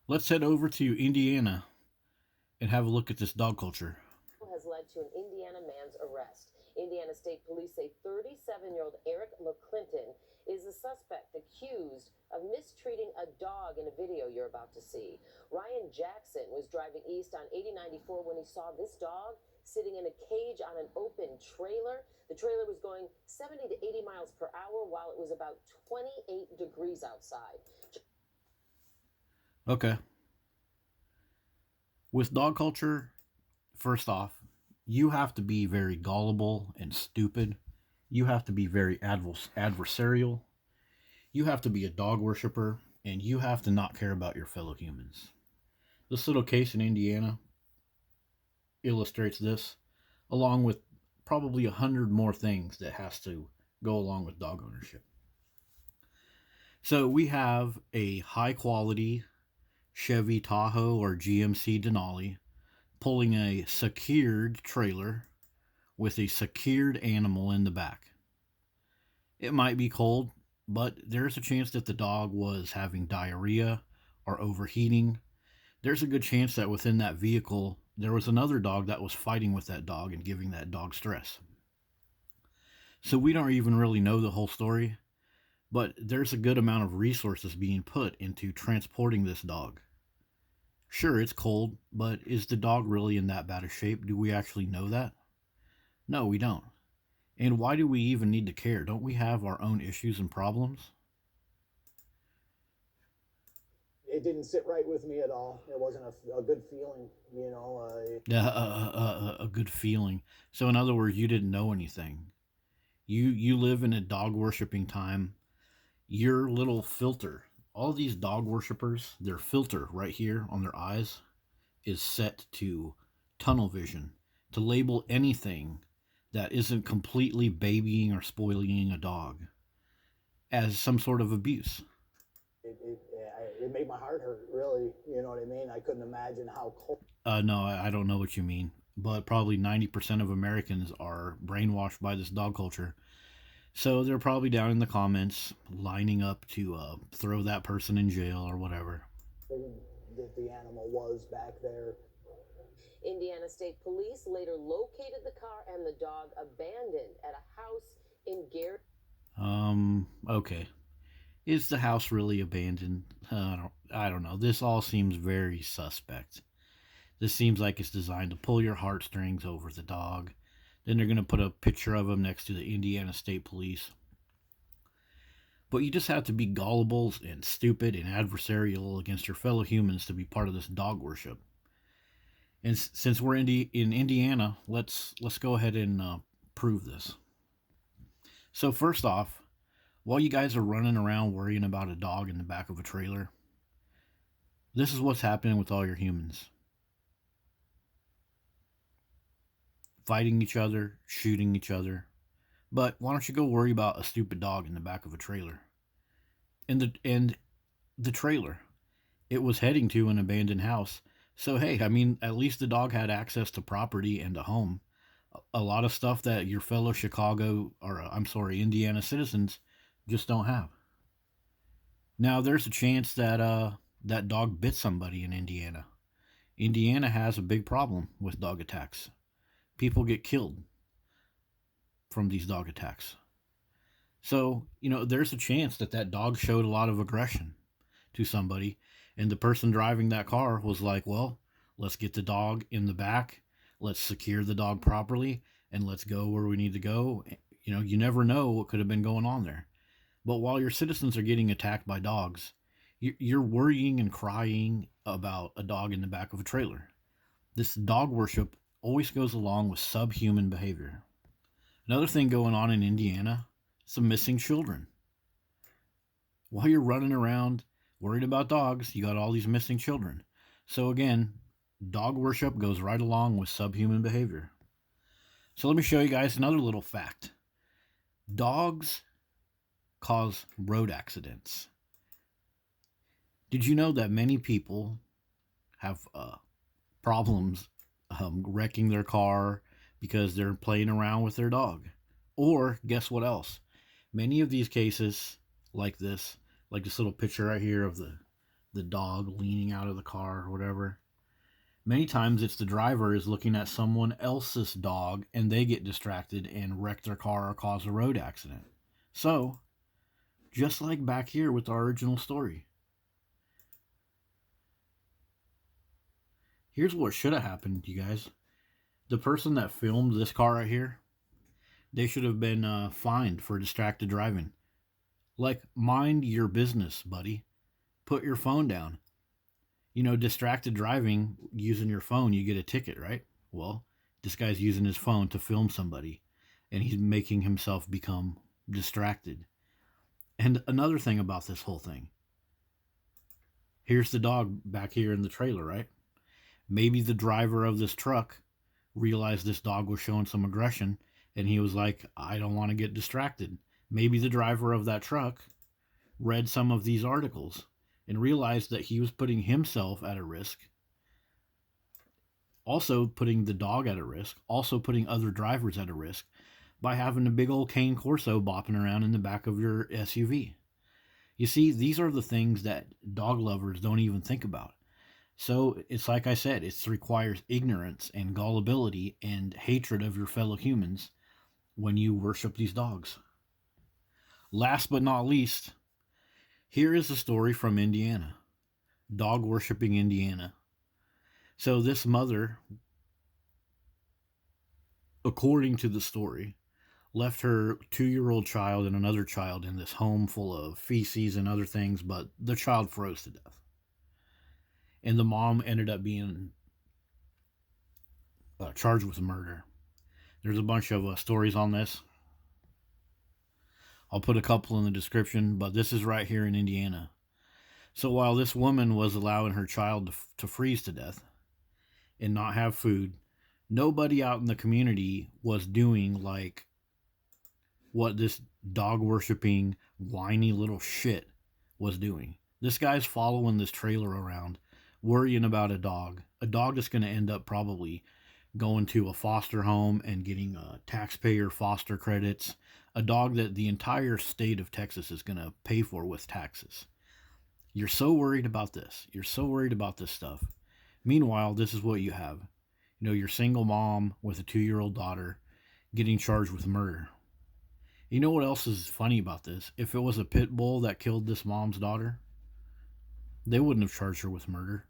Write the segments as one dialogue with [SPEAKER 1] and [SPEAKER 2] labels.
[SPEAKER 1] Let's head over to Indiana and have a look at this dog culture.
[SPEAKER 2] Has led to an Indiana man's arrest. Indiana State Police say 37-year-old Eric McClinton is the suspect accused of mistreating a dog in a video you're about to see. Ryan Jackson was driving east on 8094 when he saw this dog sitting in a cage on an open trailer. The trailer was going 70 to 80 miles per hour while it was about 28 degrees outside.
[SPEAKER 1] Okay. With dog culture, first off, you have to be very gullible and stupid. You have to be very adversarial. You have to be a dog worshiper, and you have to not care about your fellow humans. This little case in Indiana illustrates this, along with probably 100 more things that has to go along with dog ownership. So we have a high quality Chevy Tahoe or GMC Denali pulling a secured trailer with a secured animal in the back. It might be cold, but there's a chance that the dog was having diarrhea or overheating. There's a good chance that within that vehicle there was another dog that was fighting with that dog and giving that dog stress. So we don't even really know the whole story, but there's a good amount of resources being put into transporting this dog. Sure, it's cold, but is the dog really in that bad of shape? Do we actually know that? No, we don't. And why do we even need to care? Don't we have our own issues and problems?
[SPEAKER 3] It didn't sit right with me at all. It wasn't a good feeling, you know.
[SPEAKER 1] A good feeling. So, in other words, you didn't know anything. You live in a dog worshipping time. Your little filter, all these dog worshippers, their filter right here on their eyes is set to tunnel vision, to label anything that isn't completely babying or spoiling a dog as some sort of abuse.
[SPEAKER 3] It made my heart hurt, really. You know what I mean? I couldn't imagine how cold.
[SPEAKER 1] No, I don't know what you mean, but probably 90% of Americans are brainwashed by this dog culture. So they're probably down in the comments lining up to throw that person in jail or whatever.
[SPEAKER 3] That the animal was back there.
[SPEAKER 2] Indiana State Police later located the car and the dog abandoned at a house in Gary.
[SPEAKER 1] Okay. Is the house really abandoned? I don't know. This all seems very suspect. This seems like it's designed to pull your heartstrings over the dog. Then they're going to put a picture of him next to the Indiana State Police. But you just have to be gullible and stupid and adversarial against your fellow humans to be part of this dog worship. And since we're in Indiana, let's go ahead and prove this. So first off, while you guys are running around worrying about a dog in the back of a trailer, this is what's happening with all your humans. Fighting each other, shooting each other. But why don't you go worry about a stupid dog in the back of a trailer? And the trailer, it was heading to an abandoned house. So hey, I mean, at least the dog had access to property and a home. A lot of stuff that your fellow Chicago or I'm sorry, Indiana citizens just don't have. Now there's a chance that that dog bit somebody in Indiana. Indiana has a big problem with dog attacks. People get killed from these dog attacks. So, there's a chance that that dog showed a lot of aggression to somebody, and the person driving that car was like, well, let's get the dog in the back, let's secure the dog properly, and let's go where we need to go. You never know what could have been going on there. But while your citizens are getting attacked by dogs, you're worrying and crying about a dog in the back of a trailer. This dog worship always goes along with subhuman behavior. Another thing going on in Indiana, some missing children. While you're running around worried about dogs, you got all these missing children. So again, dog worship goes right along with subhuman behavior. So let me show you guys another little fact. Dogs cause road accidents. Did you know that many people have problems wrecking their car because they're playing around with their dog? Or guess what else? Many of these cases like this little picture right here of the the dog leaning out of the car or whatever. Many times it's the driver is looking at someone else's dog and they get distracted and wreck their car or cause a road accident. So, just like back here with our original story, here's what should have happened, you guys. The person that filmed this car right here, they should have been fined for distracted driving. Like, mind your business, buddy. Put your phone down. You know, distracted driving using your phone, you get a ticket, right? Well, this guy's using his phone to film somebody, and he's making himself become distracted. And another thing about this whole thing, here's the dog back here in the trailer, right? Maybe the driver of this truck realized this dog was showing some aggression, and he was like, I don't want to get distracted. Maybe the driver of that truck read some of these articles and realized that he was putting himself at a risk, also putting the dog at a risk, also putting other drivers at a risk by having a big old cane Corso bopping around in the back of your SUV. You see, these are the things that dog lovers don't even think about. So it's like I said, it requires ignorance and gullibility and hatred of your fellow humans when you worship these dogs. Last but not least, here is a story from Indiana. Dog worshipping Indiana. So this mother, according to the story, left her 2-year-old child and another child in this home full of feces and other things, but the child froze to death. And the mom ended up being charged with murder. There's a bunch of stories on this. I'll put a couple in the description, but this is right here in Indiana. So while this woman was allowing her child to freeze to death and not have food, nobody out in the community was doing like what this dog worshipping, whiny little shit was doing. This guy's following this trailer around, worrying about a dog that's going to end up probably going to a foster home and getting taxpayer foster credits, a dog that the entire state of Texas is going to pay for with taxes. You're so worried about this. You're so worried about this stuff. Meanwhile, this is what you have. You know, your single mom with a 2-year-old daughter getting charged with murder. You know what else is funny about this? If it was a pit bull that killed this mom's daughter, they wouldn't have charged her with murder.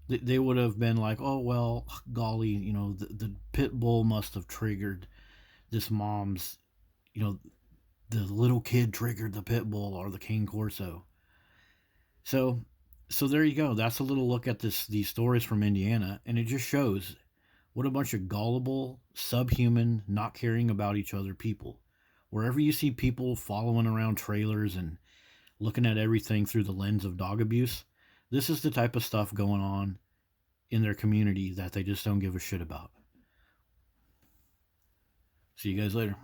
[SPEAKER 1] They would have been like, oh, well, golly, you know, the pit bull must have triggered this mom's, you know, the little kid triggered the pit bull or the cane corso. So there you go. That's a little look at these stories from Indiana, and it just shows what a bunch of gullible, subhuman, not caring about each other people. Wherever you see people following around trailers and looking at everything through the lens of dog abuse, this is the type of stuff going on in their community that they just don't give a shit about. See you guys later.